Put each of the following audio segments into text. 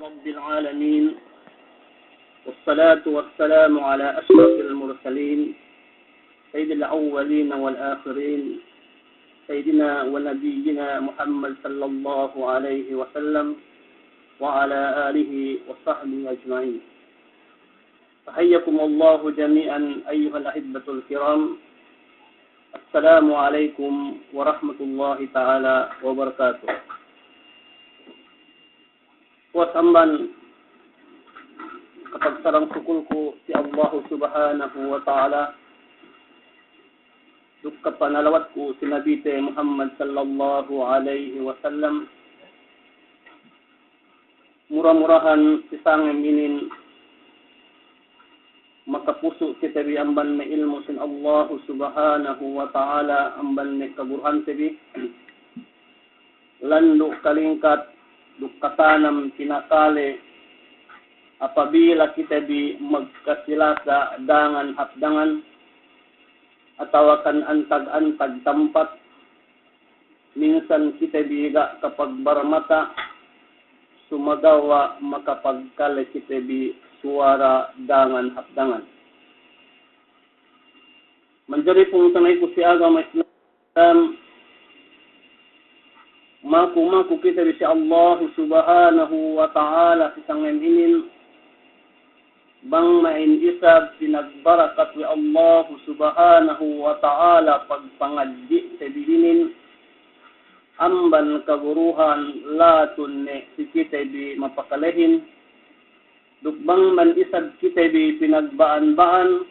رب العالمين والصلاة والسلام على أشرف المرسلين سيد الأولين والآخرين سيدنا ونبينا محمد صلى الله عليه وسلم وعلى آله وصحبه أجمعين. فحياكم الله جميعا أيها الأحبة الكرام. السلام عليكم ورحمة الله تعالى وبركاته. Wasamban kapag sarang sukulku si Allah subhanahu wa ta'ala dukka panalawat ko si Nabi Muhammad sallallahu alaihi wasallam murah-murahan si sangem inin makapuso kita bi amban na ilmu sin Allah subhanahu wa ta'ala amban na kaburhan tibi lando kalingkat dukkatanam tinakali apabila kita di magkasilasa dangan hapdangan atawakan antag-antag tempat minsan kita biga kapag baramata sumagawa makapagkala kita di suara dangan hapdangan. Menjadi pong tanay ko si agama Islam maku kita bisa Allah subhanahu wa ta'ala kisang inin bang main isab pinagbarakat wa Allah subhanahu wa ta'ala pagpangadji sa bilinin amban kaburuhan latun ne si kita bi mapakalahin dukbang man isab kita bi pinagbaan-baan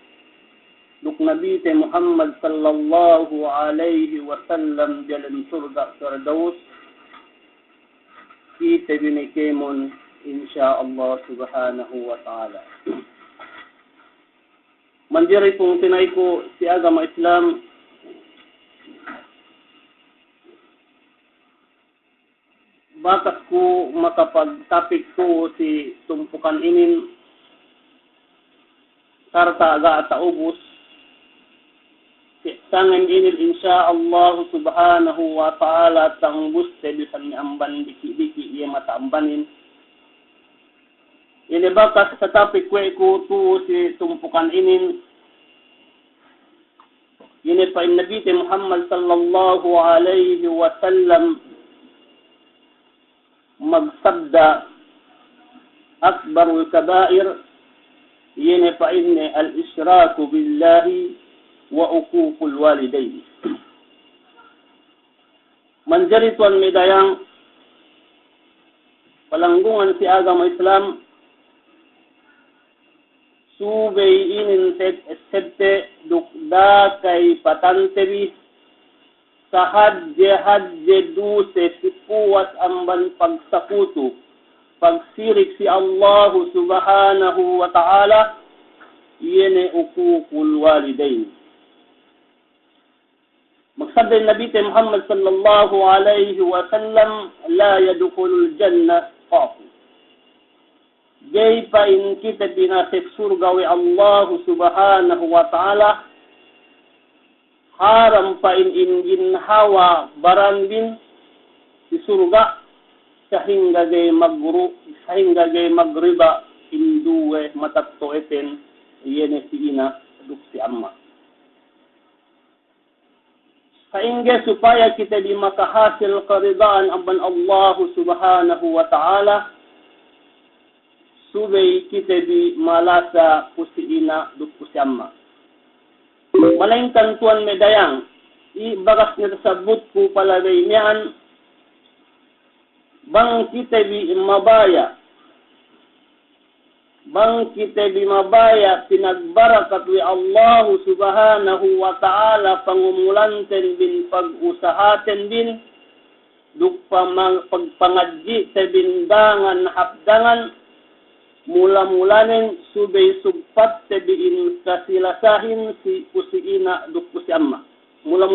duk Nabi Muhammad sallallahu alaihi wasallam jalan surga Firdaus kita binikemon insyaallah subhanahu wa ta'ala. Manjari pong tinay ko si agama Islam bakas ko makapagtapik ko si tumpukan inin sarta aga at ubus sangan inil insyaallah subhanahu wa ta'ala tangbus sa bisan ni amban diki-diki iya mataambanin. Ini bakas sa topic ko tu si tumpukan inin. Ini pa Nabi Muhammad sallallahu alaihi wasallam magsabda akbarul kabair. Ini pa inni al-ishraku billahi wa uququl walidain. Manjari tuan medayang palanggungan si agama Islam subay inin sette dukda kay patantebi sa hadje duse sipuwas amban pagsakuto pagsirik si Allah subhanahu wa ta'ala yene uququl walidain. Maksud Nabi Muhammad sallallahu alaihi wasallam la yadkhulul jannah qafu. Gay pa in kita binasik surga wa Allah subhanahu wa ta'ala haram pa in ginhawa barandin si surga sehingga gay magriba induwe matatto eten yene si ina duk si amma. Sehingga supaya kita di makahasil keridaan amban Allah subhanahu wa ta'ala subay kita di malasa kusiina duk kusiamma. Malaingkan tuan medayang ibagas na tersebut ku palagay niyan bang kita di mabaya pinagbarakat wi Allah subhanahu wa ta'ala pangumulanten bin pag-usahaten bin duk pagpangadji sa bindangan hapdangan mula-mulanen subay sugpat sa biin kasilasahin si kusiina duk kusiamma. Mula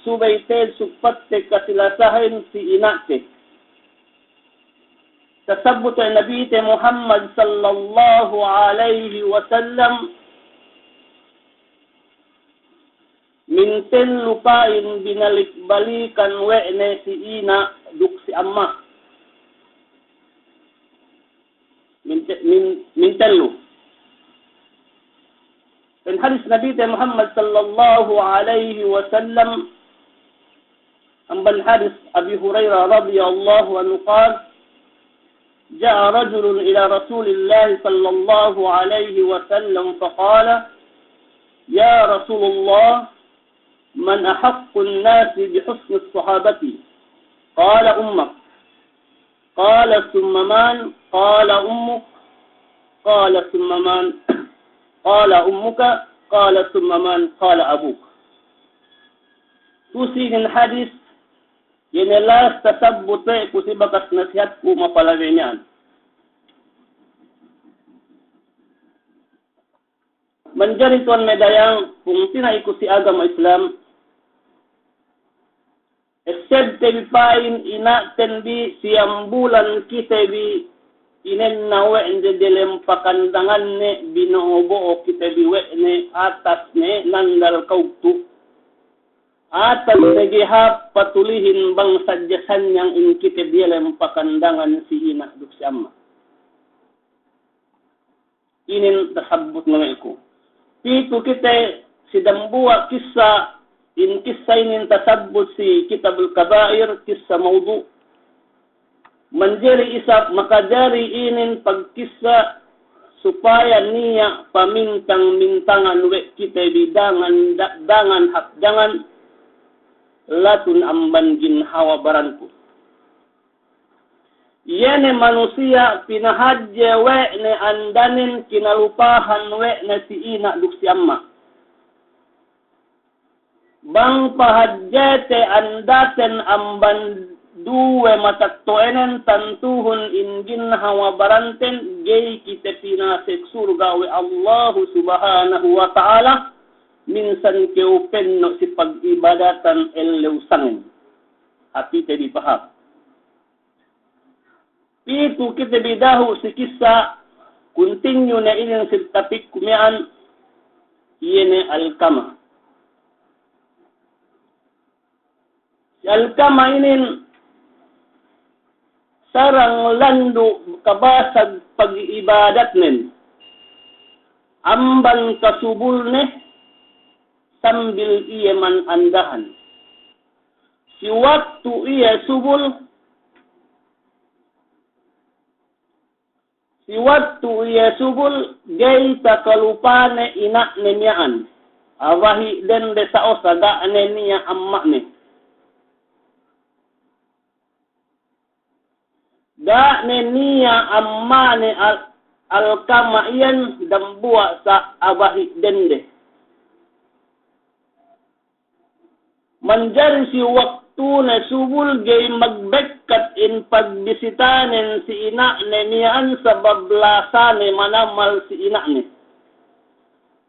subay ted sugpat sa kasilasahin si inate. Tasabut ay Nabi Muhammad sallallahu alaihi wasallam minten lupain binalik-balikan we'ne si ina duk si amma min telu. Dan hadis Nabi Muhammad sallallahu alaihi wasallam ambal hadis Abi Hurairah radhiyallahu anhu qala جاء رجل إلى رسول الله صلى الله عليه وسلم فقال يا رسول الله من أحق الناس بحسن الصحابة قال أمك قال ثم من قال أمك قال ثم من قال أمك قال ثم من قال أبوك. Tusihin hadis Yenelas tasabute kusibakas nasihatku mapalawenyan. Menjadi tuan medayang kung ikusi agama Islam. Except tebi pain ina tendi siyam bulan kitebi inen nawe ende delem pakandangan ne binoobo o kitebi we ne atas ne nandal kauktu. Atas negihap patulihin bang sadyasan yang inkite dialem pakandangan si ina duk si amma. Inin tasabut na iku. Pitu kita si dambua kisah in kisah inin tasabut si kitabul kabair kisah maudu. Menjadi isap makajari inin pagkisah supaya niya pamintang-mintangan we kita bidangan dangan hakdangan latun amban ginhawa baranku. Yene manusia pinahadje we ne andanin kinalupahan we ne si ina duk si amma. Bang pahadjete andaten amban duwe mataktoenen tantuhun in ginhawa baranten gay kita pinasek surga we Allah subhanahu wa ta'ala. Minsan keupenno si pag-ibadatan elleusangin. Hati tadi paham. Itu kita bidahu si kisah continue na ining si tapik kumian yene Alkama. Si Alkama inin sarang landu kabasag pag-ibadat nin. Amban kasubul ne sambil ia manandahan. Si waktu ia subul, gay takalupane ina nemyaan. Awahi den desa osaga ne niya amma ne. Da ne niya amma ne Alkama iyan dambua sa awahi dende. Manjari si waktu na subul gay magbekkat in pagbisitanin si ina ne niyaan sa bablasane manamal si ina ne.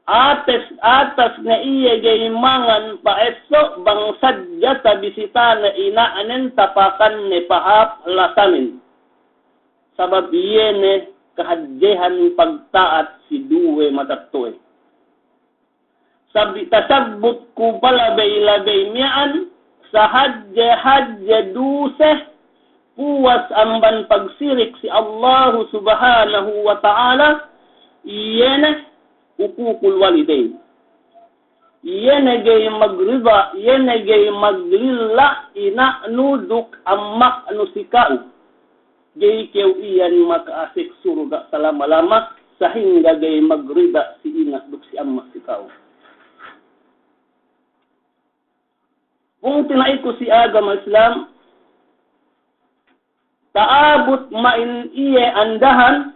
Atas na iya gay mangan paeso bang sadya tabisita na ina anen tapakan ne pahap lasanin. Sabab iye ne kahadjehan pagtaat si duwe matatoy. Sabi tasabut ku palabay-labay miyaan sa hadya duseh puwas amban pagsirik si Allah subhanahu wa ta'ala iyene ukukul walidain. Iyene gay magriba, iyene gay maglilla ina nuduk amma nusikau. Gay kew iyan makaasik surga salama-lama sahingga gay magriba si ina duk si amma sikau. Kung tinay ko si agama Islam, taabot main iye andahan,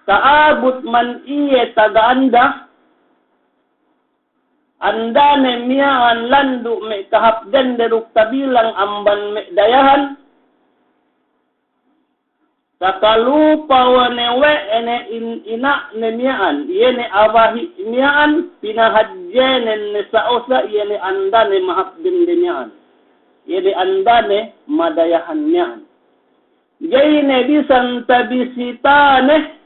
taabot man iye tagaanda, andane miyaan landu me kahapden deruk tabilang amban me dayahan, sakalupa wanewe ene ina ne miyaan, yene awahi miyaan, pinahadjenen ne saosa, yene andane mahapden de miyaan. Yene andane madayahan miyaan. Gayne bisan tabisitane,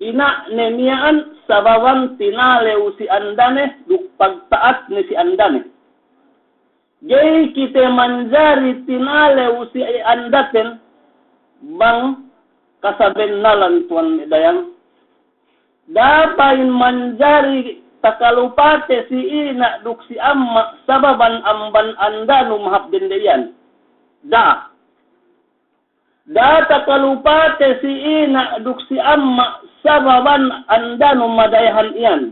ina ne miyaan, sabawan tinalew si andane, duk pagtaat ni si andane. Gay kita manjari tinale usi andaten bang kasaben nalan tuan medayang. Dapain manjari takalupate si ina duk si amma sababan amban anda numhap dendayan. Da takalupate si ina duk si amma sababan anda numadayahan iyan.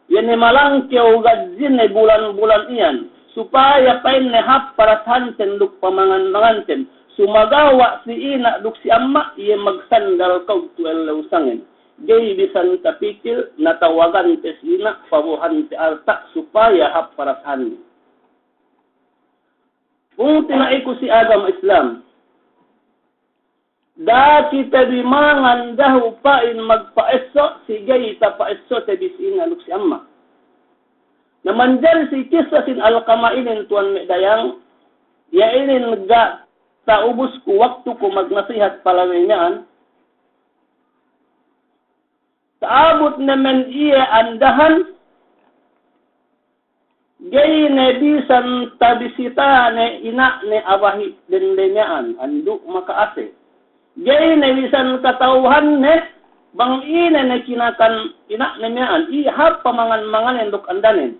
Yani malangkyaw gadzin bulan-bulan iyan. Supaya pain nehap para hanten duk pamangan-manganten. Sumagawa si ina duk si amma, iye magsandal kau tuel lausangin. Gay bisan tapikil, natawagan te si ina, pabuhan te alta, supaya hap para hanten. Kung tinaiku si agama Islam, da kita bimangan dahu pain magpaeso, si gay tapaeso te bisina duk si amma. Namanjal si kisah sin al-kamainin tuan medayang, ya ini nega taubus ku waktu ku magnasihat palawinyan, taabot naman iya andahan, gay ne bisan tabisita ne ina ne awahi dendenyaan, anduk makaase. Gay ne bisan katauhan ne, bang ina ne kinakan ina ne mean, ihap pamangan-mangan enduk andanin.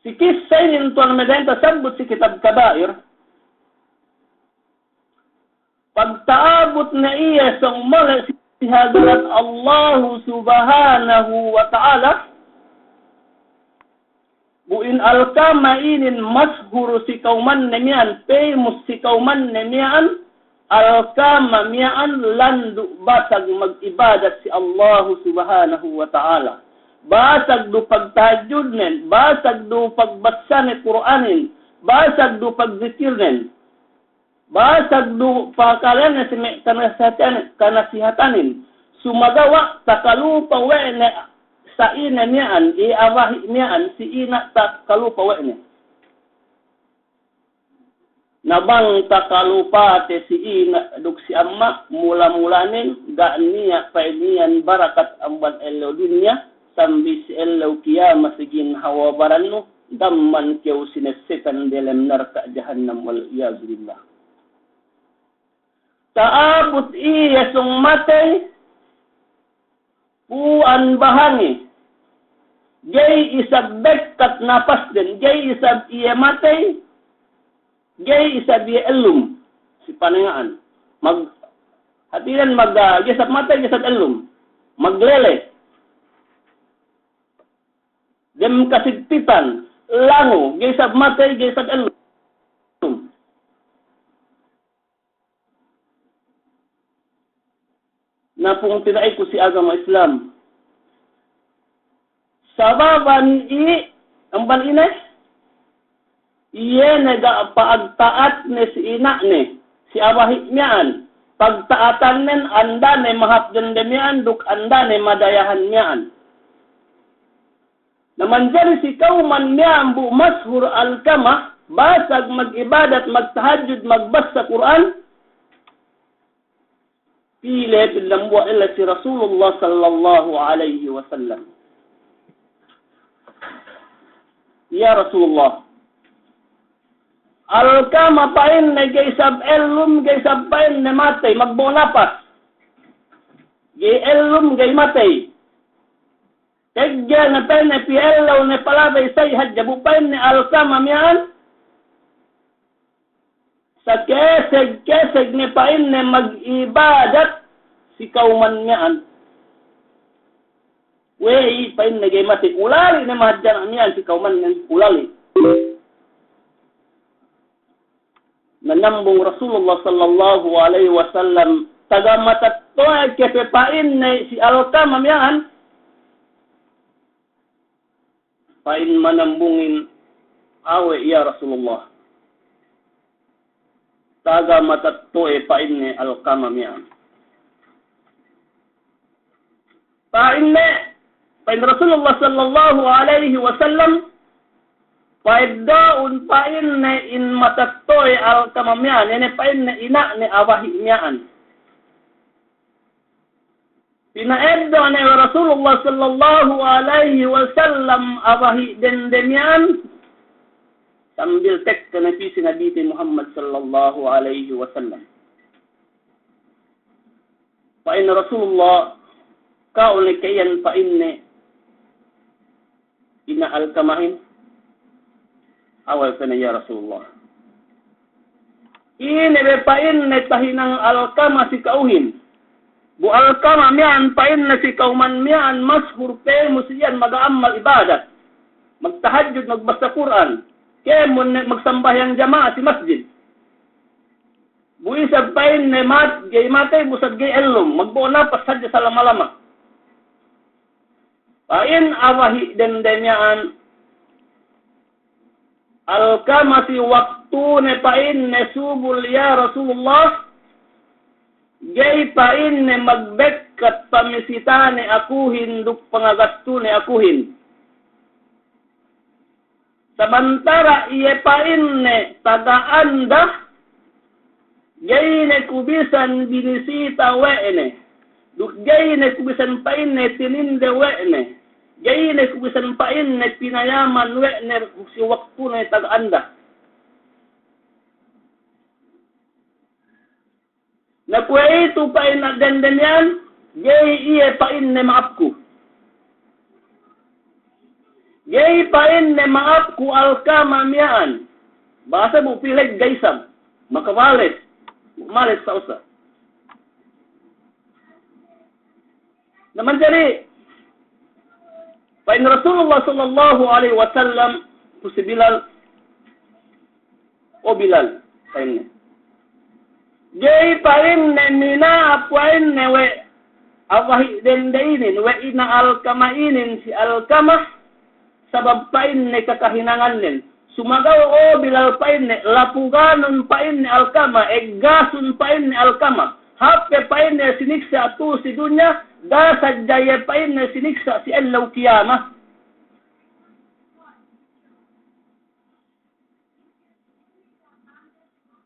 Si kisah ini tuan medan tersebut si kitab kabair. Pagtaabot na iya sang mala si hadrat Allah subhanahu wa ta'ala. Buin alkama inin mashhur si kauman nemian, famous si kauman nemian, alkama mian landu batag mag-ibadat si Allah subhanahu wa ta'ala. Basag do pagtajud nen, basag do pagbasa ni Quranin, basag do pagzikir nen, basag do pakalan na kanasihatanin, sumagawa takalupa wene sa ina niyan, iawahi niyan, si ina takalupa wene. Nabang takalupa te si ina duk si amma, mula-mulanin, ga niya pa niyan barakat amban elo dunya, sambil si elaw kiyama sigin hawa baranno damman kiyaw sinesetan dalam neraka jahannam wal iyaz billah. Taabot iya sung matay puan bahangi gay isab bekkat napas din gay isab iya matay gay isab iya elum si panangaan mag hatiran mag gisab matay gisab elum maglele dem kasigpitan, lango, gisab matay, gisab elum. Na pong tinay ko si agama Islam. Sababan ang balinay, iye naga paagtaat ne si ina ne, si awahi niyan. Pagtaatan nen, anda ne mahapdan demian, duk anda ne madayahan niyan. Namanjari si kauman niya bu mashhur al-kama, basag mag-ibadat, magtahajud, magbasa Quran, pili pilamwa ila si Rasulullah sallallahu alaihi wasallam. Ya Rasulullah, al-kama pain na gaysab elum, gaysab pain na matay, magbonapas. Gay elum, gay matay. Kaya na pen na pielaw na palabay say hadjabu pen ni alkama miyan. Sa keseg ni pain na mag-ibadat si kauman miyan. Wey pain na gay mati ulali na mahadyan miyan si kauman miyan ulali. Nanambong Rasulullah sallallahu alaihi wasallam tagamatat to ay kepepain na si alkama miyan. Pain manambungin awe ya Rasulullah. Taga matatto pain ne alkama miyan. Pain Rasulullah sallallahu alaihi wasallam paiddaun pain ne in matatto alkama miyan. Yan pain ne ina ne awahi miyan. Pinaedda ni Rasulullah sallallahu alaihi wasallam awahi dendemian sambil tek kana fi Nabi Muhammad sallallahu alaihi wasallam. Fa inna Rasulullah kaul kayan fa inna al-kamahin awal kana ya Rasulullah. Ini be pa inna tahinang al-kama si kauhin. Bu al-kama mian pa inna si kauman mian mashhur pe musiyan mag-amal ibadat. Magtahajjud, magbasa Quran. Kaya magsambahyang jamaah si masjid. Buisag pa inna gay matay busag gay elum. Magbuo na pasadya sa lama-lama. Pa in awahi dendemyaan al-kama si waktu ne pain ne subul ya Rasulullah gay pain ne magbekat pamisitane akuhin duk pangagastu ne akuhin. Samantara iye pain ne taga-anda gay ne kubisan binisita we'ne duk gay ne kubisan pain ne tininde we'ne gay ne kubisan pain ne pinayaman we'ne si waktu ne taga-anda. Na kue itu pain na dendemian, gay iye pain ne maafku. Gay pain ne maafku al-kama mian. Bahasa bu pileg gaysam, makawalit, malis sa usa. Naman jadi, pain Rasulullah sallallahu alaihi wasallam si Bilal, o Bilal, pain ne. Jay pain ne mina apuain ne we awahi dendainin we ina al-kamainin si al-kamah sabab pain ne kakahinangan nin. Sumagaw o Bilal pain ne lapuganon pain ne al-kamah gasun pain ne al-kamah hape pain ne siniksa tu si dunya dasad jaya pain ne siniksa si Allah kiyamah.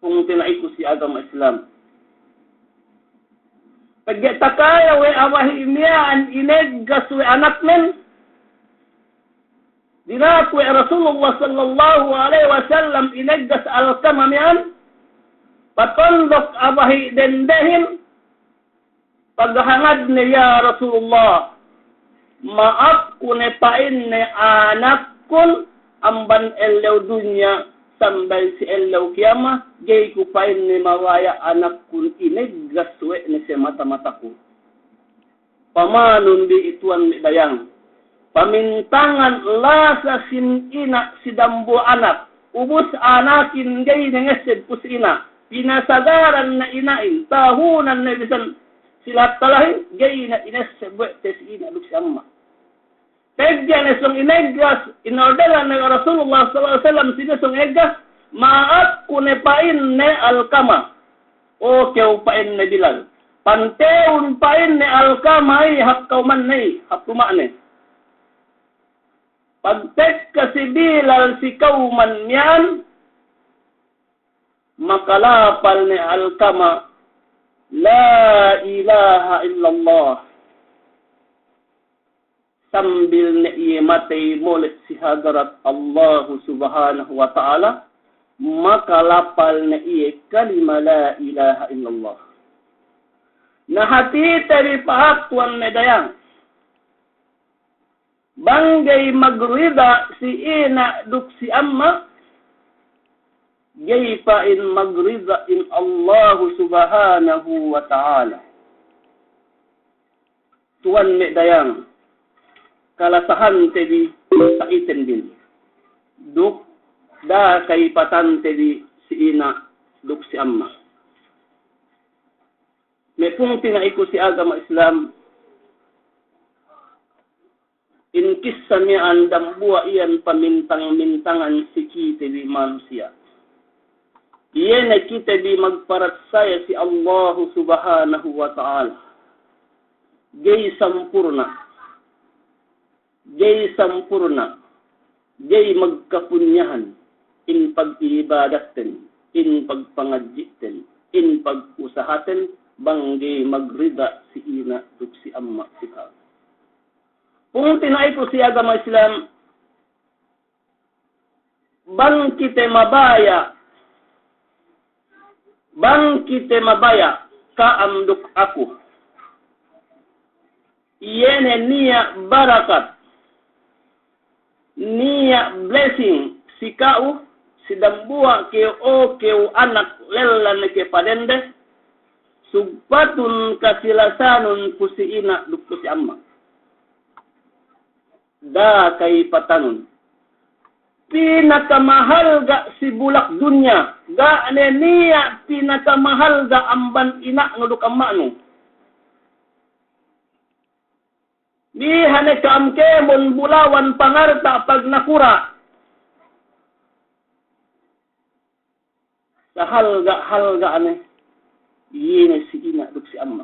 Kung tinay ko si agama Islam. Pagkatakaya we awahi imiyan ineggas we anak men. Dinakwe Rasulullah sallallahu alaihi wasallam ineggas al-kama miyan. Patondok awahi dendehin. Paghangad niya Rasulullah. Maaf ko ne pain ne anak kun amban elew dunya. Sambil si Allah kiyama, gay ko pain ni mawaya anak kun ineggaswe ni si mata-mataku. Pamanon di ituan ni dayang. Pamintangan lasa sin ina si dambo anak. Ubus anakin gay nengesed pus ina. Pinasagaran na inain. Tahunan na bisan sila talahin. Gay na inesebwe tes ina luk si amma. Tegyan esong ineggas, inorderan ng Rasulullah SAW sinesong eggas, maat kune pain ne al-kama. O kew pain ne Bilal. Panteun pain ne al-kama ay hakkaw man ne, hakuma ne. Pagtek ka si Bilal si kauman niyan, makalapal ne al-kama, la ilaha illallah. Sambil na iyamatay mulit si hadarat Allah subhanahu wa ta'ala, makalapal na iya kalima la ilaha illallah. Nahati tari pahatwan na dayang. Banggay magrida si ina duk si amma, gay pa in magrida in Allah subhanahu wa ta'ala. Tuan na dayang. Kalasahan tebi sa iten din. Duk da kay patan tebi si ina duk si amma. May pung tinaiko si agama Islam in kisamian dambua iyan pamintang-mintangan si kitebi manusia. Iyan ay kitebi magparatsaya si Allah subhanahu wa ta'ala. Gay sampurna. Jay sampurna, jay magkapunyahan, in pag-iibadaten, in pagpangadjiten, in pag-usahaten, banggay magrida si ina duk si amma si ka. Kung tinay ko si agama Islam, bang kita mabaya ka amduk aku. Yene niya barakat, niya blessing si kau, si dambua keu anak lelan ke padende, sugpatun kasilasanun pusi ina duk pusi amma. Da kay patanun. Pinakamahal ga si bulak dunya, ga niya pinakamahal ga amban ina no duk amma no. Di hane kaamkemon bulawan pangarta pag nakura. Sa halga ane, yene si ina duk si amma.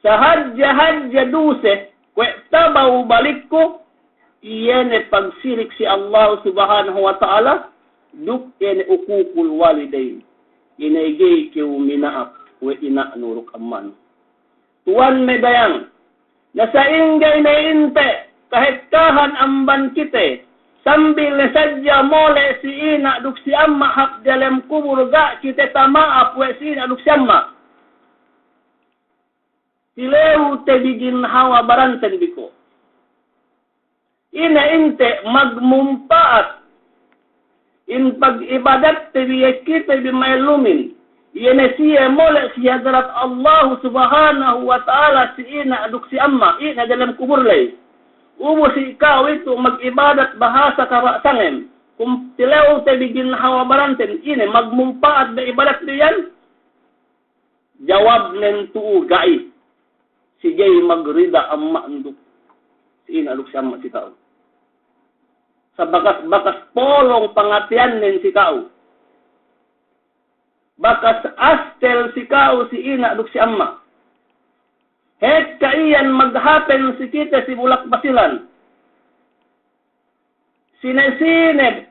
Sa hadja duse, kwe tabaw balik ko, yene pagsirik si Allah subhanahu wa ta'ala, duk yene ukukul walidain. Yene gay kiw minaap, we ina nuruk amman. Tuwan medayang, nasa ingay na inte, kahit kahan amban kite, sambil sadya mole si ina duk si amma hap dalam kubur ga kite tamaap we si ina duk si amma. Silew te bigin hawa baranten biko. Ina inte magmumpaat. In pag-ibadat te biyakite bimaylumin. Yene siya mole si hadrat Allah subhanahu wa ta'ala si ina aduk si amma. Ina dalam kubur lay. Ubo si ikaw ito mag-ibadat bahasa karasangem. Kung silew te bigin hawa baranten. Ina magmumpaat na ibadat diyan. Jawab nen tu'u gai. Si jay magrida amma anduk. Si ina aduk si amma si tao. Sa bakas polong pangatian nen si tao. Bakas astel si tao si ina aduk si amma. Het kaiyan maghapen si kita si bulak basilan. Sinesineb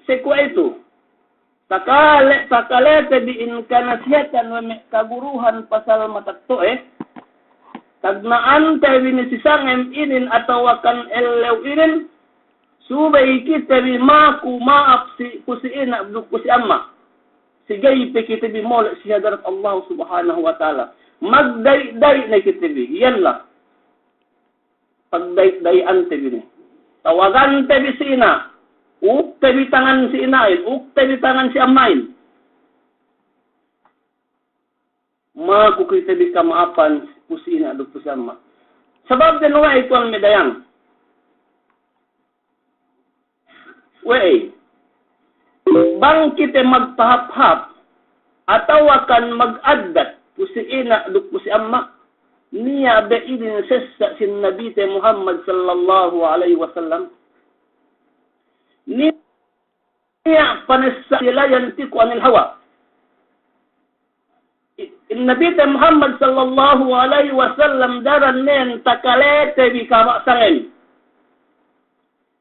si kwa ito. Takalete di inkanasiyatan wame kaguruhan pasal matatto Tagnaan tayo binisisangem inin atawakan elew inin, subay kita bimaku maap si kusiin abduk kusi amma. Sigay pe kita bimol si hadarat Allah subhanahu wa ta'ala. Magday-day na kita bi. Yan lang. Pagday-dayan tayo bini. Tawagan tayo si ina. Uk tayo tangan si inain. Uk tayo tangan si amain. Makukita bi kamaapan pusina aduk pusama. Sebab din wa ito ang medayang. Wey, bang kita magpahap-hap ataw akan mag-addat pusiina aduk pusama niya beidin sessa sin Nabi Muhammad sallallahu alaihi wasallam. Niya panessa sila yantiku anil hawa. Nabi Muhammad sallallahu alaihi wasallam daran nen takalete bi kamaksangen.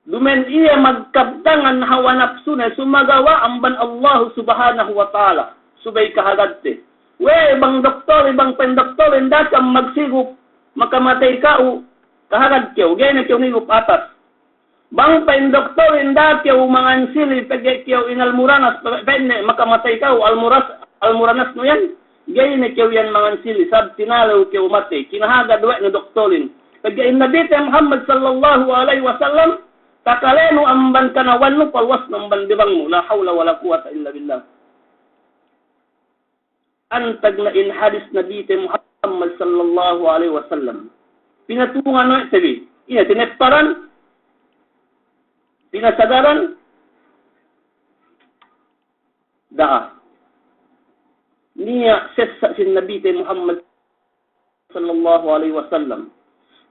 Dumen iya magkabtangan hawa nafsu na sumagawa amban Allah subhanahu wa ta'ala. Subay kahagadte. We, ibang doktor, ibang pendoktor, hindi ka magsigup, makamatay ka o kahagad kiyo. Gaya kiyo nigup atas. Bang pendoktor, hindi kiyo mangansili, pagay kiyo inalmuranas, pwede makamatay ka o almuranas no yan. Gaya na kiyo yan mangansili, sab tinalaw kiyo mati. Kinahagad we na doktorin. Pagay Nabi Muhammad sallallahu alaihi wasallam, kakaleno amban kanawan mo, palwas ng bandibang mo. La hawla wala quwata illa billah. Antag na inhadis Nabi Muhammad sallallahu alaihi wasallam. Pinatungan mo sabi, tinetparan, pinasagaran, daa. Niya sessa sin Nabi Muhammad sallallahu alaihi wasallam.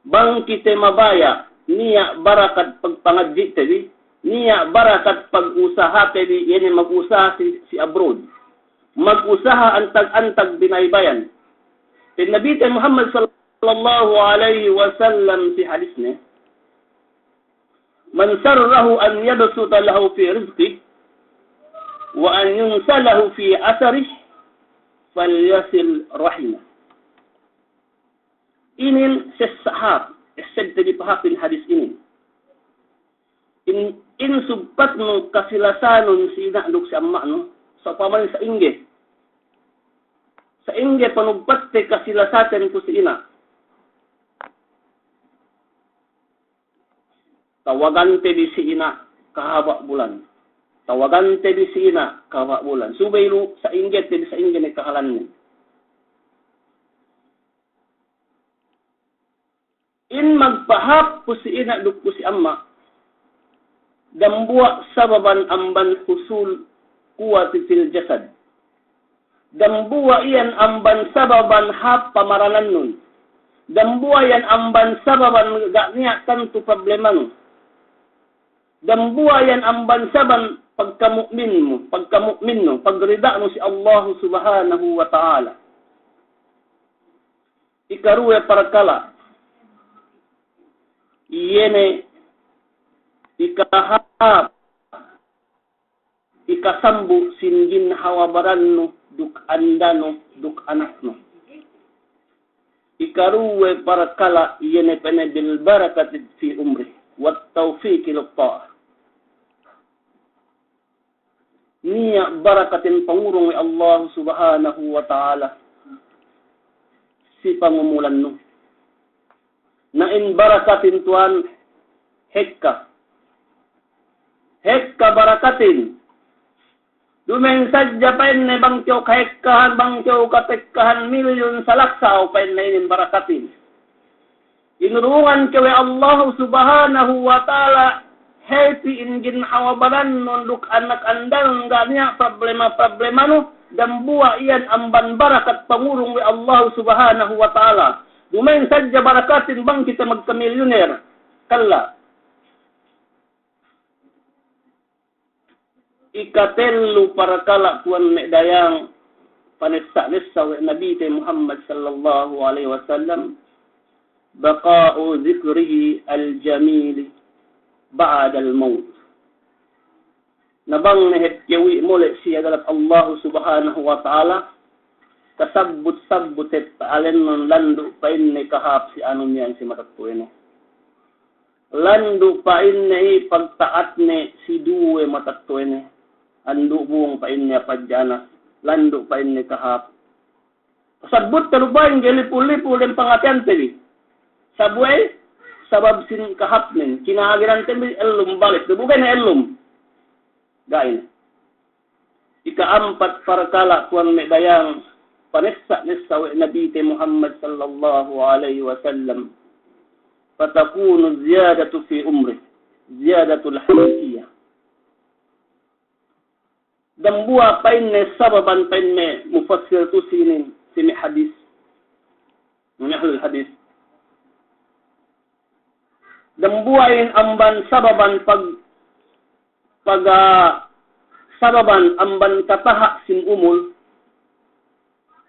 Bang kita mabaya, niya barakat pagpangadji tabi, niya barakat pag-usaha tabi, yan mag-usaha si abroad. Mag-usaha antag-antag binaybayan. Sin Nabi Muhammad sallallahu alaihi wasallam si hadis ne, man sarrahu an yabsuta lahu fi rizqi wa an yunsalahu fi asarih falyasil rahimah. Inin sesahab, esed tadi pahapin hadis ini. insubpat no kasilasanon si ina duk si amma no sa paman sa ingge panugpat te kasilasaten ko si ina tawagan te di si ina kahaba bulan tawagan te di si ina kahaba bulan subaylo sa ingge te di sa ingge ne kahalan ni in magpahap ko si ina duk ko si amma dambuwa sababan amban husul kuwati fil jasad. Dambuwa iyan amban sababan hap pamaranan nun. Dambuwa yan amban sababan gakniya tantu problema nun. Dambuwa yan amban saban pagkamukmin mo, pagrida mo si Allah subhanahu wa ta'ala. Ikaruwe parakala. Iyene ikahap ikasambu singgin hawabaran no duk andano duk anak no ikaruwe para kala yene pene bil barakati fi umri wat tawfiq lit ta'ah niya barakatin pangurong Allah subhanahu wa ta'ala si pangumulan no na in barakatin tuan hekka barakatin. Dumeng sadya pa ne bangkyo kahekkahan, bangkyo katekkahan milyon salaksaw pa na inin barakatin. Inurungan kawe Allah subhanahu wa ta'ala happy ingin hawabaran nunduk anak andang ganya problema no dan buwa iyan amban barakat pangurung we Allah subhanahu wa ta'ala. Dumeng sadya barakatin bang kita magkamilyoner. Kalla. Ikatellu para kala tuan medayang panessa-nessa wa Nabi Muhammad sallallahu alaihi wasallam baqa'u zikrihi al-jamil ba'da al-maut. Nabang nehet kewi mole siya dalat Allah subhanahu wa ta'ala kasabut-sabut et alen non landu pa inne kahap si anon yan si matatueno. Landu pa inne pagtaat ne si duwe matatuene. Andu buong pa inne padjana, landu pa inne kahap. Sabut talubayin gelipul-lipul den pangatian tebi. Sabwe sabab sin kahap nen kinahagiran tebi elum balik. Bukan elum. Gain. Ika-4 parkala kuan medayang panessa-nessa wa Nabi Muhammad sallallahu alaihi wasallam. Fatakunu ziyadatu fi umri. Ziyadatul hayatiyah. Dan buah painne sababan painne mufassir tu sini hadis. Menahul hadis. Dan buain amban sababan sababan amban katahak sin umul.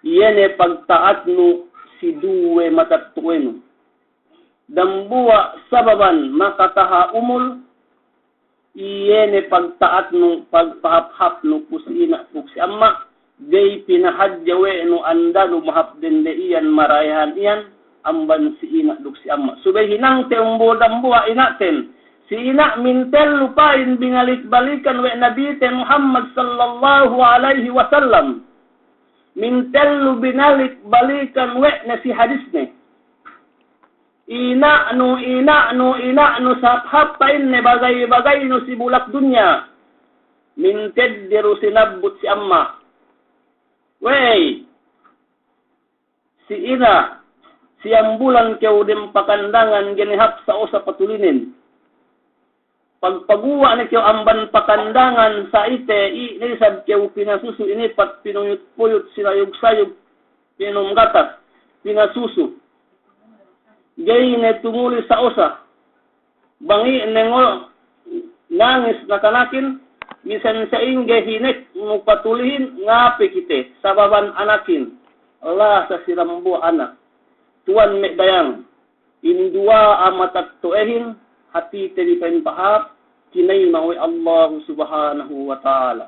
Yene pagtaat nu si duwe matatuenu. Dan buah sababan makataha umul. Iyene pagtaat no pagpahap-hap no kusina si amma gay pinahadyawe no anda no mahapden de iyan marayahan iyan amban si ina duk si amma subay hinang te umbodambuha inaten si ina mintel lupain bingalik-balikan we Nabi Muhammad sallallahu alaihi wasallam mintel binalik-balikan we na si hadis ne ina no saphap pain ne bagay no si bulak dunya minted diru sinabut si amma wey si ina si ambulan keu dem pakandangan genihap sa usa patulinin pagpaguwa ni keu amban pakandangan sa ite inisab keu pinasusu ini pat pinuyut-puyut sinayog-sayog pinumgatas pinasusu gay ne tumuli sa usa bangi nengol nangis nakanakin misan sa ingge hinek mupatulihin ngape kite sababan anakin Allah sa sirambu anak tuan medayang indua amatat tuehin hati tedi pen pahap kinay mawi Allah subhanahu wa ta'ala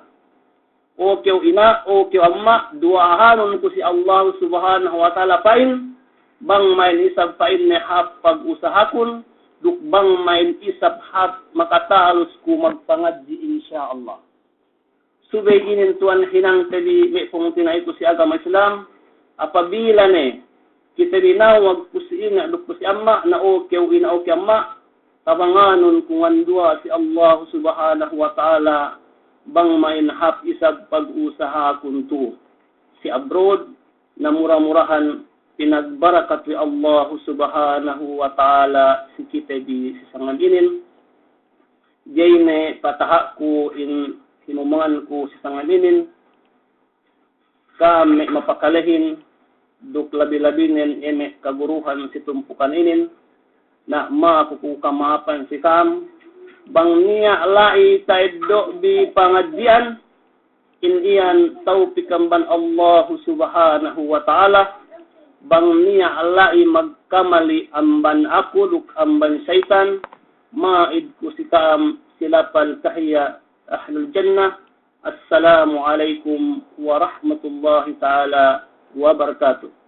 o keu ina o keu amma duahanon ko si Allah subhanahu wa ta'ala pain bang may isab pain ne hap pag-usahakon dukbang main isap hap makatalos ko magpangadji insyaallah. Subay ginin tuan hinang tadi may pungtina ito si agama Islam, apabila ne kita binawag ko si ina duk ko si amma na okay ina okay amma tabanganon kung andua si Allah subhanahu wa ta'ala bang main hap isag pag-usaha kunto si abroad na murah-murahan pinagbarakat ni Allah subhanahu wa ta'ala si kita di sisanganginin jayne pataha ko in hinumangan ko sa sanganginin kami mapakalahin duk labi-labinin eme kaguruhan si tumpukan inin na makukukamapan si kam bang niya lai taiddo bi pangaddian in iyan taupikamban Allah subhanahu wa ta'ala bang niya lai magkamali amban ako duk amban syaitan maid ko si kam silapan kahiya ahlul jannah. Assalamualaikum warahmatullahi ta'ala wabarakatuh.